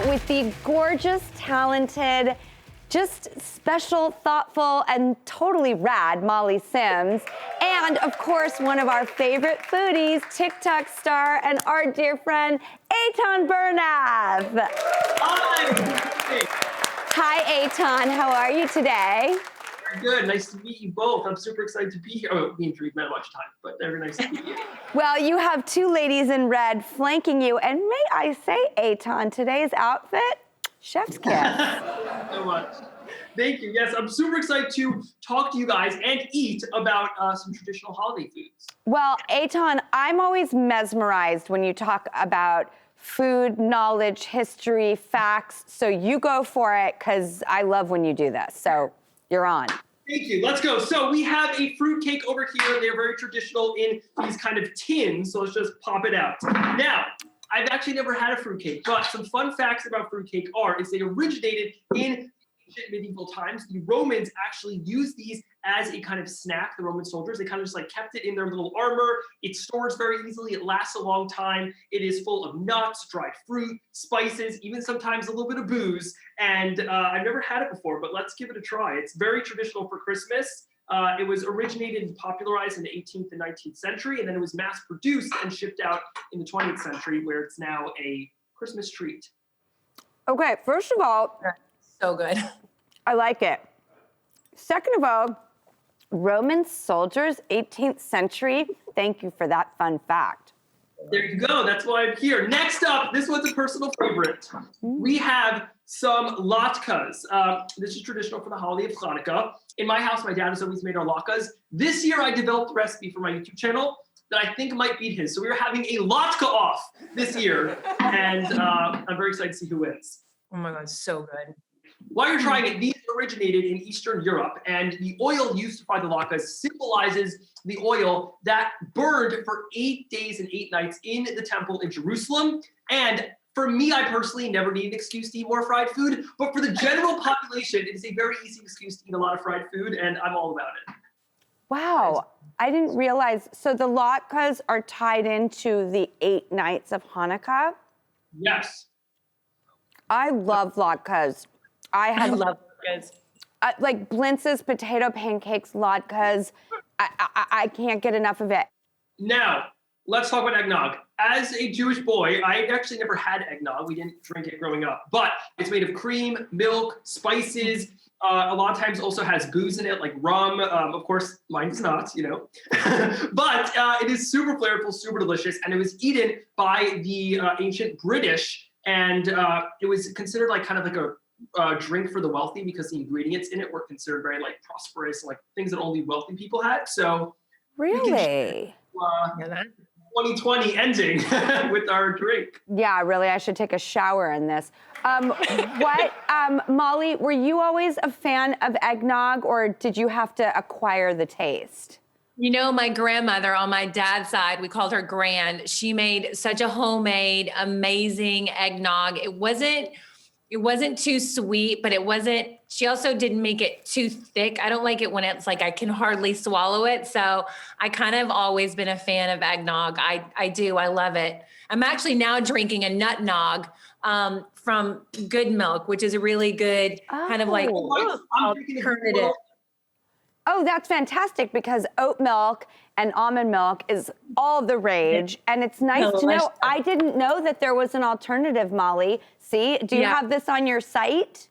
with the gorgeous, talented, just special, thoughtful, and totally rad Molly Sims. And of course, one of our favorite foodies, TikTok star and our dear friend, Eitan Bernath. Hi, Eitan. How are you today? Very good. Nice to meet you both. I'm super excited to be here. Oh, me and Drew met a bunch of time, but very nice to meet you. Well, you have two ladies in red flanking you, and may I say, Eitan, today's outfit, chef's kiss. So much. Thank you. Yes, I'm super excited to talk to you guys and eat about some traditional holiday foods. Well, Eitan, I'm always mesmerized when you talk about food, knowledge, history, facts. So you go for it, because I love when you do this. So you're on. Thank you. Let's go. So we have a fruit cake over here. They're very traditional in these kind of tins. So let's just pop it out. Now, I've actually never had a fruit cake, but some fun facts about fruit cake is they originated in ancient medieval times. The Romans actually used these as a kind of snack, the Roman soldiers. They kind of just like kept it in their little armor. It stores very easily. It lasts a long time. It is full of nuts, dried fruit, spices, even sometimes a little bit of booze. And I've never had it before, but let's give it a try. It's very traditional for Christmas. It was originated and popularized in the 18th and 19th century, and then it was mass produced and shipped out in the 20th century, where it's now a Christmas treat. Okay, first of all, so good. I like it. Second of all, Roman soldiers, 18th century. Thank you for that fun fact. There you go. That's why I'm here. Next up, this one's a personal favorite. We have some latkes. This is traditional for the holiday of Hanukkah. In my house, my dad has always made our latkes. This year, I developed a recipe for my YouTube channel that I think might beat his. So we are having a latke off this year, and I'm very excited to see who wins. Oh my God, so good. While you're trying it, these originated in Eastern Europe, and the oil used to fry the latkes symbolizes the oil that burned for 8 days and 8 nights in the temple in Jerusalem. And for me, I personally never need an excuse to eat more fried food, but for the general population, it is a very easy excuse to eat a lot of fried food, and I'm all about it. Wow, I didn't realize. So the latkes are tied into the 8 nights of Hanukkah? Yes. I love latkes. I love latkes. Like Blintz's potato pancakes, latkes. I can't get enough of it. Now, let's talk about eggnog. As a Jewish boy, I actually never had eggnog. We didn't drink it growing up, but it's made of cream, milk, spices. A lot of times also has booze in it, like rum. Of course, mine's not, you know. But it is super flavorful, super delicious, and it was eaten by the ancient British, and it was considered like kind of like a drink for the wealthy because the ingredients in it were considered very like prosperous, like things that only wealthy people had. So really, 2020 ending with our drink. Yeah, really, I should take a shower in this. Molly, were you always a fan of eggnog, or did you have to acquire the taste? You know, my grandmother on my dad's side, we called her Grand. She made such a homemade, amazing eggnog. It wasn't too sweet, but she also didn't make it too thick. I don't like it when it's like I can hardly swallow it. So I kind of always been a fan of eggnog. I do, I love it. I'm actually now drinking a nut nog from Good Milk, which is a really good kind of like alternative. Oh, that's fantastic, because oat milk and almond milk is all the rage. And it's nice to know. I didn't know that there was an alternative, Molly. See, do you have this on your site?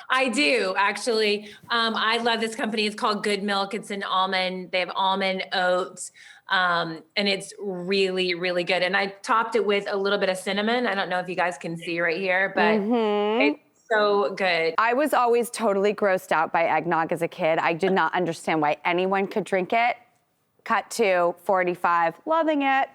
I do, actually. I love this company. It's called Good Milk. It's an almond. They have almond oats. And it's really, really good. And I topped it with a little bit of cinnamon. I don't know if you guys can see right here, but it's so good. I was always totally grossed out by eggnog as a kid. I did not understand why anyone could drink it. Cut to 45, loving it.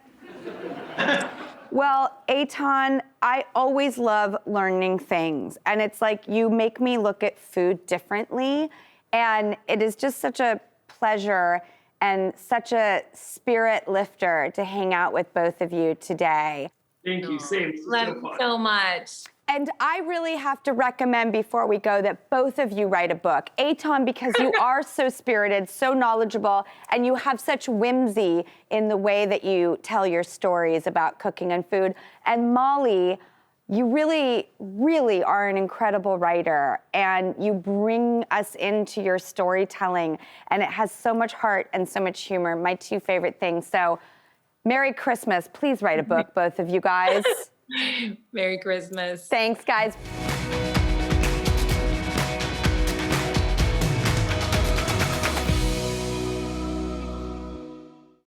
Well, Eitan, I always love learning things. And it's like you make me look at food differently. And it is just such a pleasure and such a spirit lifter to hang out with both of you today. Thank you, same. Love you so much. And I really have to recommend before we go that both of you write a book. Eitan, because you are so spirited, so knowledgeable, and you have such whimsy in the way that you tell your stories about cooking and food. And Molly, you really, really are an incredible writer, and you bring us into your storytelling, and it has so much heart and so much humor, my two favorite things. So Merry Christmas. Please write a book, both of you guys. Merry Christmas. Thanks, guys.